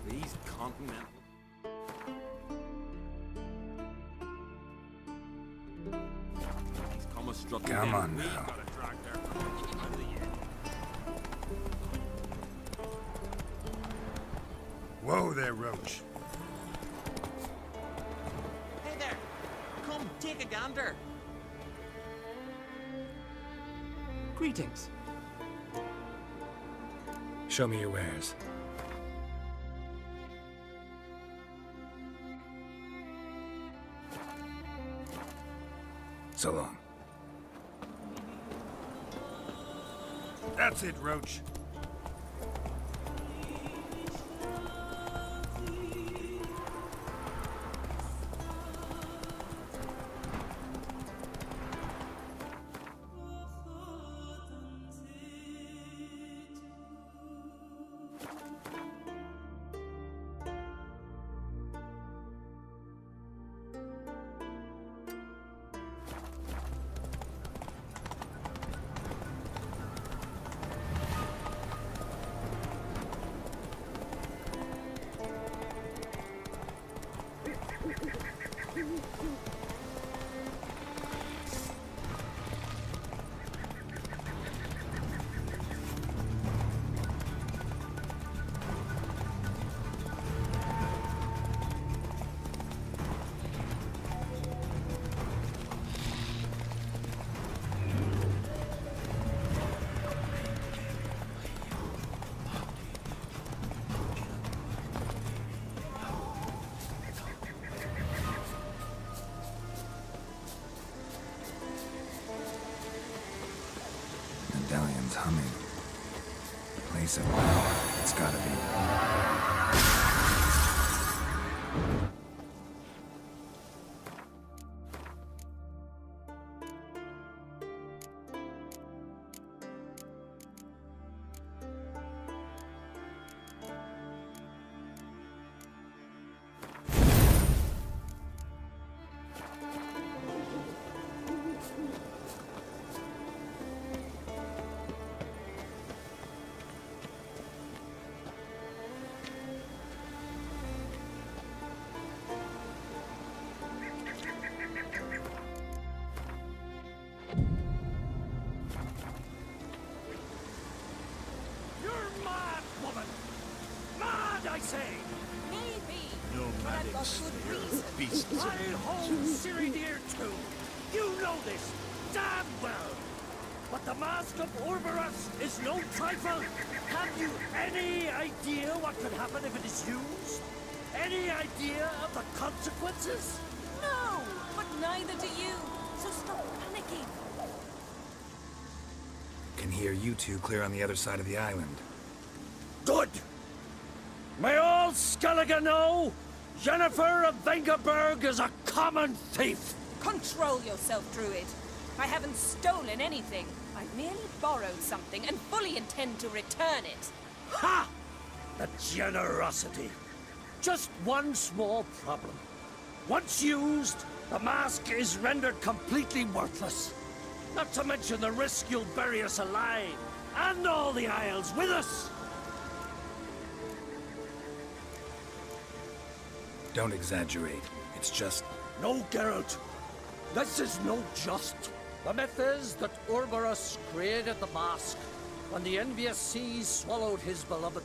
These continental... These come strutting Come down. on We now. gotta drag their carts out of the air. Whoa there, Roach. Hey there! Come, take a gander. Greetings. Show me your wares. So long. That's it, Roach. Medallion's humming. Place of power. It's gotta be. I'll hold Ciri dear too. You know this damn well. But the Mask of Orboros is no trifle. Have you any idea what could happen if it is used? Any idea of the consequences? No, but neither do you. So stop panicking. Can hear you two clear on the other side of the island. Good. May all Skellige know Yennefer of Vengerberg is a common thief! Control yourself, Druid. I haven't stolen anything. I merely borrowed something and fully intend to return it. Ha! The generosity. Just one small problem. Once used, the mask is rendered completely worthless. Not to mention the risk you'll bury us alive, and all the Isles with us! Don't exaggerate. It's just... No, Geralt. This is no just. The myth is that Orboros created the mask when the envious seas swallowed his beloved.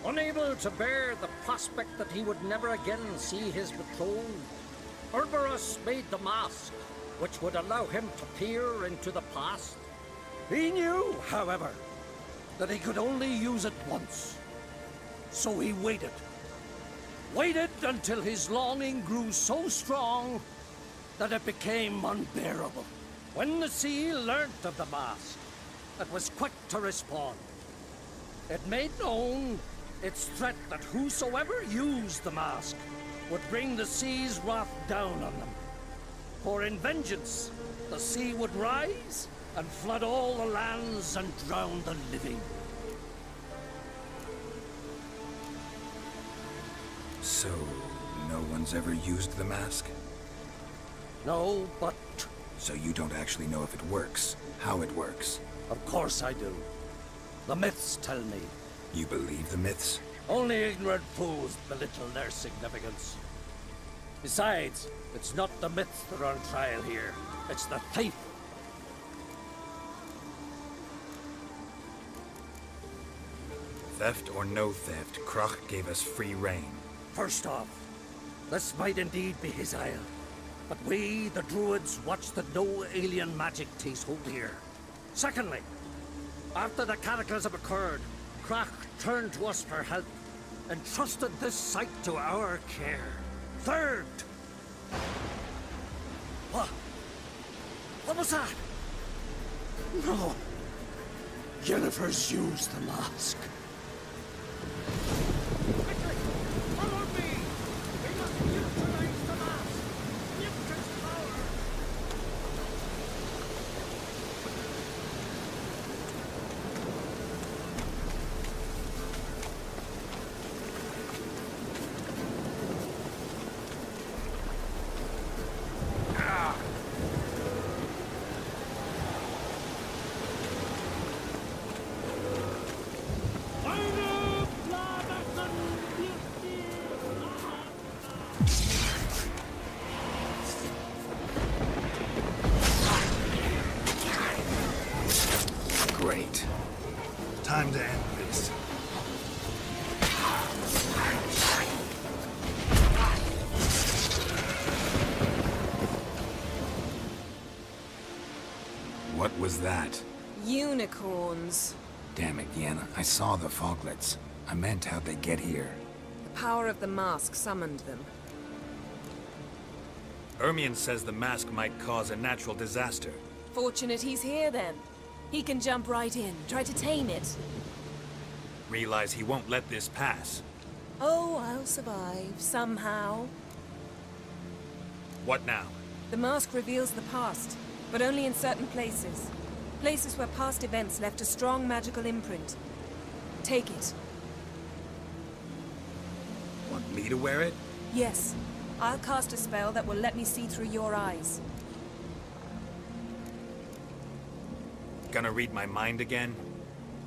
Unable to bear the prospect that he would never again see his betrothed, Orboros made the mask, which would allow him to peer into the past. He knew, however, that he could only use it once. So he waited. Waited until his longing grew so strong that it became unbearable. When the sea learnt of the mask, it was quick to respond. It made known its threat that whosoever used the mask would bring the sea's wrath down on them. For in vengeance, the sea would rise and flood all the lands and drown the living. So, no one's ever used the mask? No, but... So you don't actually know if it works, how it works? Of course I do. The myths tell me. You believe the myths? Only ignorant fools belittle their significance. Besides, it's not the myths that are on trial here. It's the thief. Theft or no theft, Krach gave us free rein. First off, this might indeed be his isle. But we, the druids, watch that no alien magic takes hold here. Secondly, after the cataclysm occurred, Krach turned to us for help, and trusted this site to our care. Third! What? What was that? No! Yennefer's used the mask. Quickly! Follow me! We must neutralize the mask! Nuke its power! Great. Time to end this. What was that? Unicorns. Damn it, Yenna. I saw the foglets. I meant how'd they get here. The power of the mask summoned them. Ermion says the mask might cause a natural disaster. Fortunate he's here then. He can jump right in, try to tame it. Realize he won't let this pass. Oh, I'll survive, somehow. What now? The mask reveals the past, but only in certain places. Places where past events left a strong magical imprint. Take it. Want me to wear it? Yes. I'll cast a spell that will let me see through your eyes. Gonna read my mind again?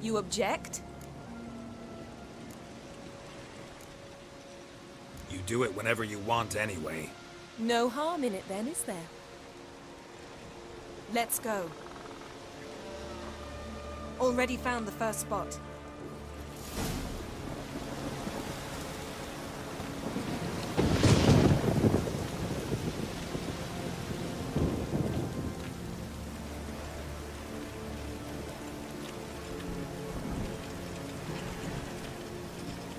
You object? You do it whenever you want anyway. No harm in it then, is there? Let's go. Already found the first spot.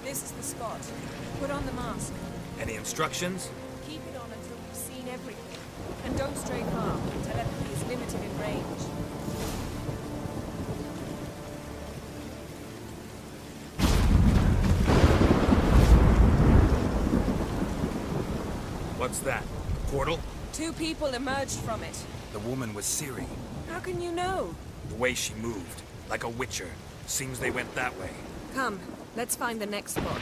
This is the spot. Put on the mask. Any instructions? Keep it on until we've seen everything. And don't stray far. Telepathy is limited in range. What's that? Portal? 2 people emerged from it. The woman was Ciri. How can you know? The way she moved. Like a witcher. Seems they went that way. Come, let's find the next spot.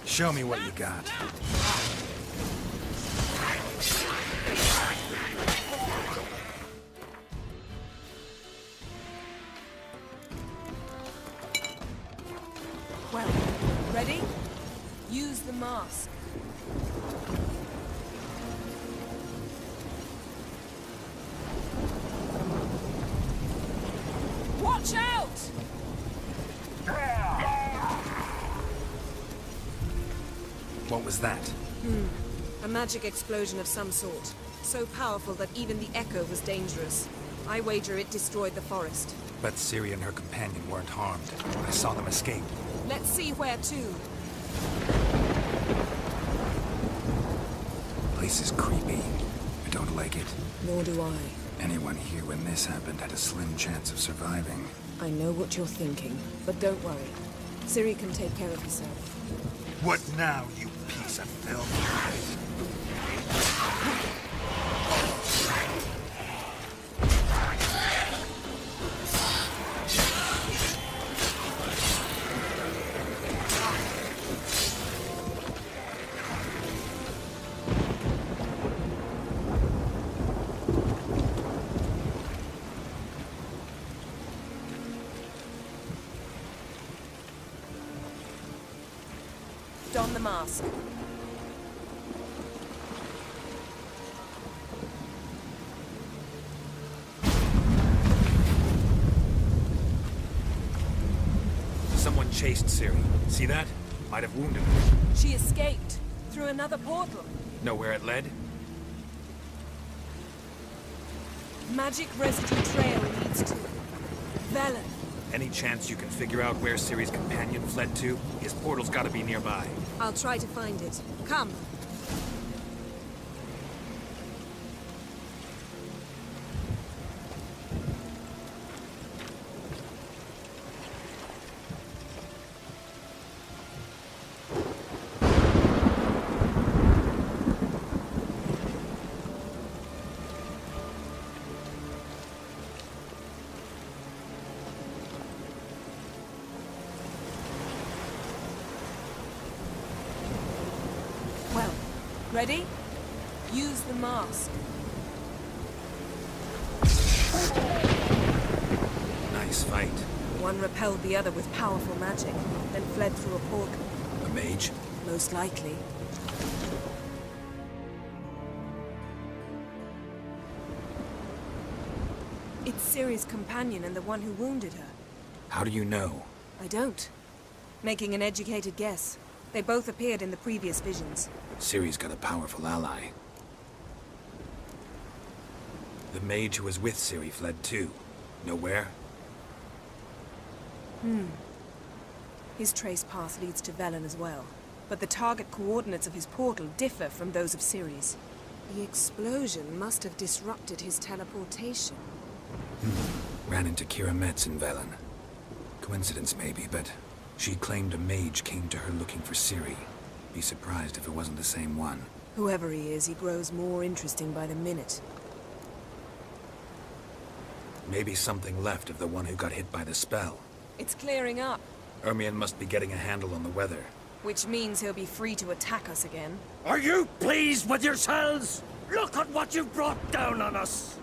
Show me what you got. Well, ready? Use the mask. Watch out! What was that? A magic explosion of some sort. So powerful that even the echo was dangerous. I wager it destroyed the forest. But Ciri and her companion weren't harmed. I saw them escape. Let's see where to. Place is creepy. I don't like it. Nor do I. Anyone here when this happened had a slim chance of surviving. I know what you're thinking, but don't worry. Ciri can take care of herself. What now, you piece of filth? Don the mask. Someone chased Ciri. See that? Might have wounded her. She escaped through another portal. Know where it led? Magic residue trail leads to Velen. Any chance you can figure out where Ciri's companion fled to? His portal's gotta be nearby. I'll try to find it. Come. Well, ready? Use the mask. Nice fight. One repelled the other with powerful magic, then fled through a portal. A mage? Most likely. It's Ciri's companion and the one who wounded her. How do you know? I don't. Making an educated guess. They both appeared in the previous visions. Ciri's got a powerful ally. The mage who was with Ciri fled too. Know where? His trace path leads to Velen as well. But the target coordinates of his portal differ from those of Ciri's. The explosion must have disrupted his teleportation. Ran into Kira Metz in Velen. Coincidence maybe, but she claimed a mage came to her looking for Ciri. Be surprised if it wasn't the same one. Whoever he is, he grows more interesting by the minute. Maybe something left of the one who got hit by the spell. It's clearing up, Ermion must be getting a handle on the weather. which means he'll be free to attack us again. Are you pleased with yourselves? Look at what you've brought down on us.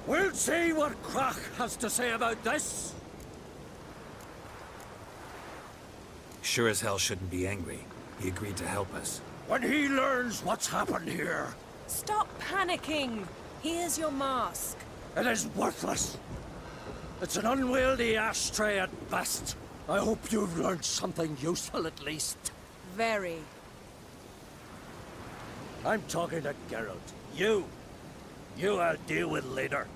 We'll see what Krach has to say about this. Sure as hell shouldn't be angry. He agreed to help us. When he learns what's happened here, Stop panicking! Here's your mask. it is worthless. It's an unwieldy ashtray at best. I hope you've learned something useful at least. Very. I'm talking to Geralt. You I'll deal with later.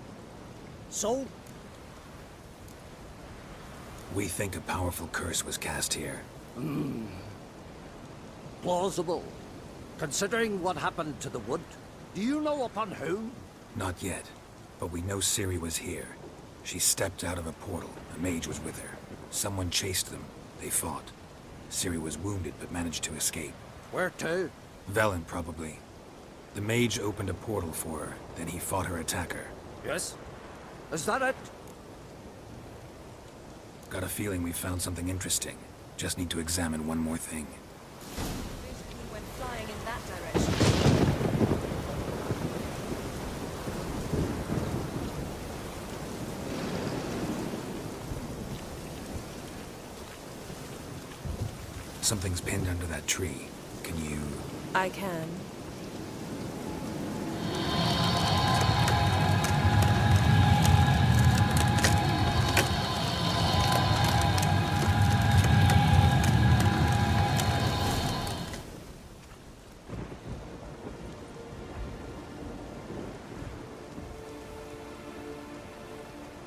So, We think a powerful curse was cast here. plausible. Considering what happened to the wood, do you know upon whom? Not yet, but we know Ciri was here. She stepped out of a portal. A mage was with her. Someone chased them. They fought. Ciri was wounded but managed to escape. Where to? Velen, probably. The mage opened a portal for her, then he fought her attacker. Yes? Is that it? Got a feeling we found something interesting. Just need to examine one more thing. He went flying in that direction. Something's pinned under that tree. Can you... I can.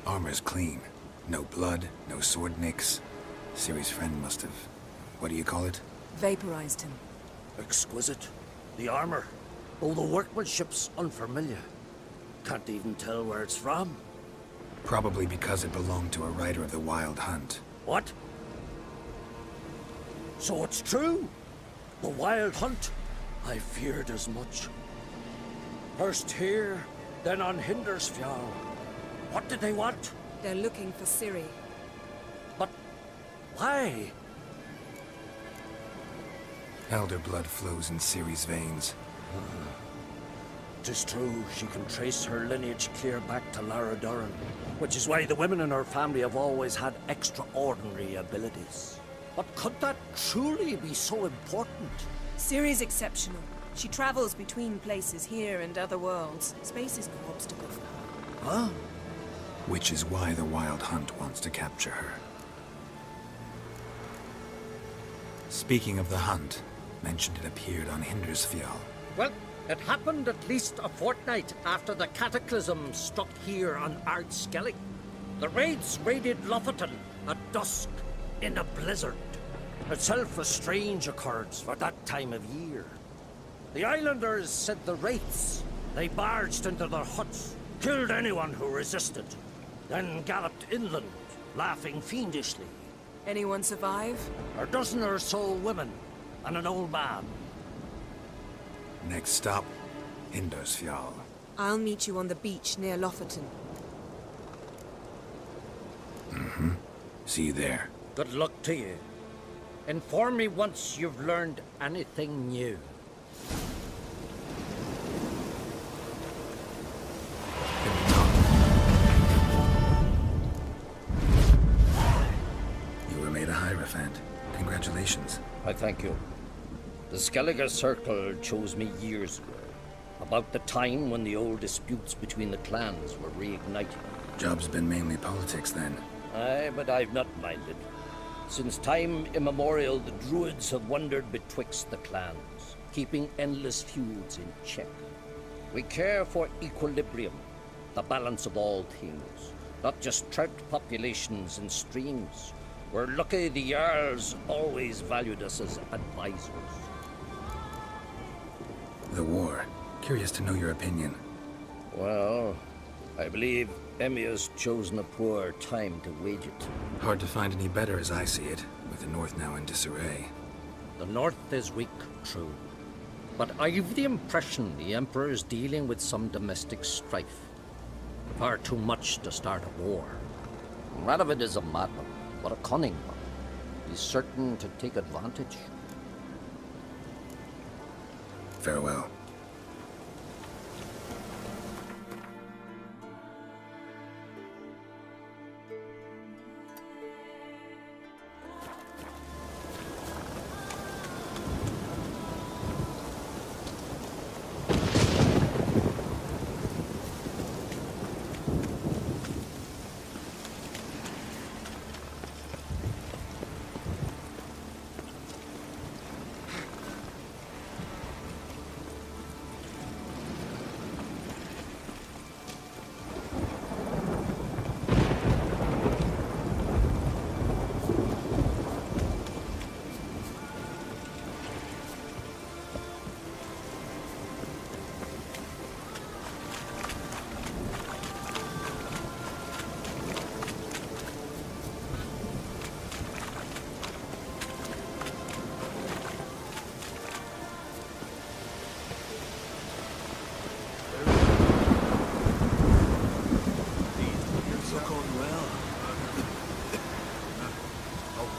Armor's clean. No blood, no sword nicks. Ciri's friend must have... What do you call it? Vaporized him. Exquisite. The armor. Oh, the workmanship's unfamiliar. Can't even tell where it's from. Probably because it belonged to a rider of the Wild Hunt. What? So it's true? The Wild Hunt? I feared as much. First here, then on Hindersfjall. What did they want? They're looking for Ciri. But why? Elder blood flows in Ciri's veins. 'Tis true, she can trace her lineage clear back to Lara Duran, which is why the women in her family have always had extraordinary abilities. But could that truly be so important? Ciri's exceptional. She travels between places here and other worlds. Space is no obstacle for her. Huh? Which is why the Wild Hunt wants to capture her. Speaking of the hunt, mentioned it appeared on Hindersfjall. Well, it happened at least a fortnight after the cataclysm struck here on Ardskellig. The raids raided Lofoten at dusk in a blizzard. Itself a strange occurrence for that time of year. The islanders said the wraiths. They barged into their huts, killed anyone who resisted, then galloped inland, laughing fiendishly. Anyone survive? A dozen or so women and an old man. Next stop, Hindersfjall. I'll meet you on the beach near Lofoten. See you there. Good luck to you. Inform me once you've learned anything new. You were made a Hierophant. Congratulations. I thank you. The Skellige Circle chose me years ago, about the time when the old disputes between the clans were reignited. Job's been mainly politics then. Aye, but I've not minded. Since time immemorial, the Druids have wandered betwixt the clans, keeping endless feuds in check. We care for equilibrium, the balance of all things, not just trout populations and streams. We're lucky the Jarls always valued us as advisors. The war. Curious to know your opinion. Well, I believe Emmia's chosen a poor time to wage it. Hard to find any better as I see it, with the North now in disarray. The North is weak, true. But I've the impression the Emperor's dealing with some domestic strife. Far too much to start a war. Radovid is a madman, but a cunning one. He's certain to take advantage. Farewell.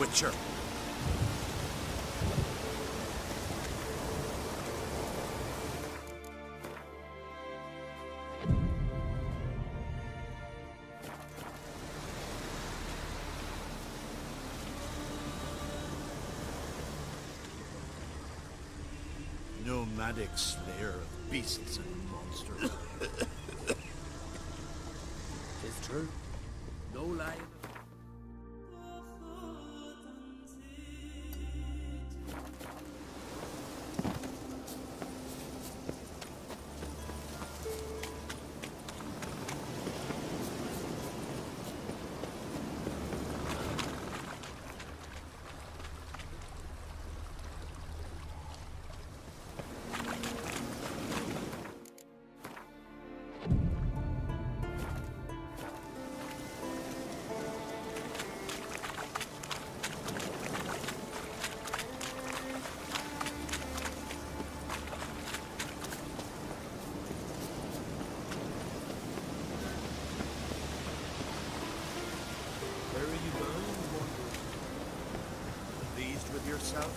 Witcher. Nomadic slayer of beasts and monsters. It's true. No lie. Yourself?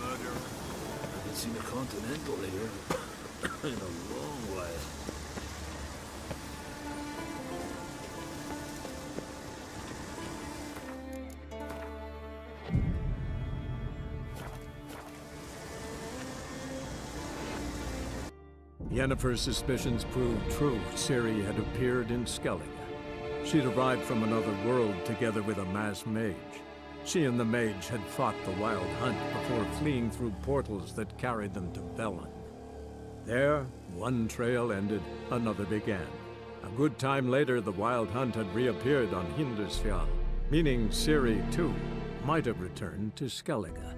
Murder. I haven't seen a continental here in a long while. Yennefer's suspicions proved true. Ciri had appeared in Skellige. She'd arrived from another world together with a masked mage. She and the mage had fought the Wild Hunt before fleeing through portals that carried them to Velen. There, one trail ended, another began. A good time later, the Wild Hunt had reappeared on Hindarsfjall, meaning Ciri, too, might have returned to Skellige.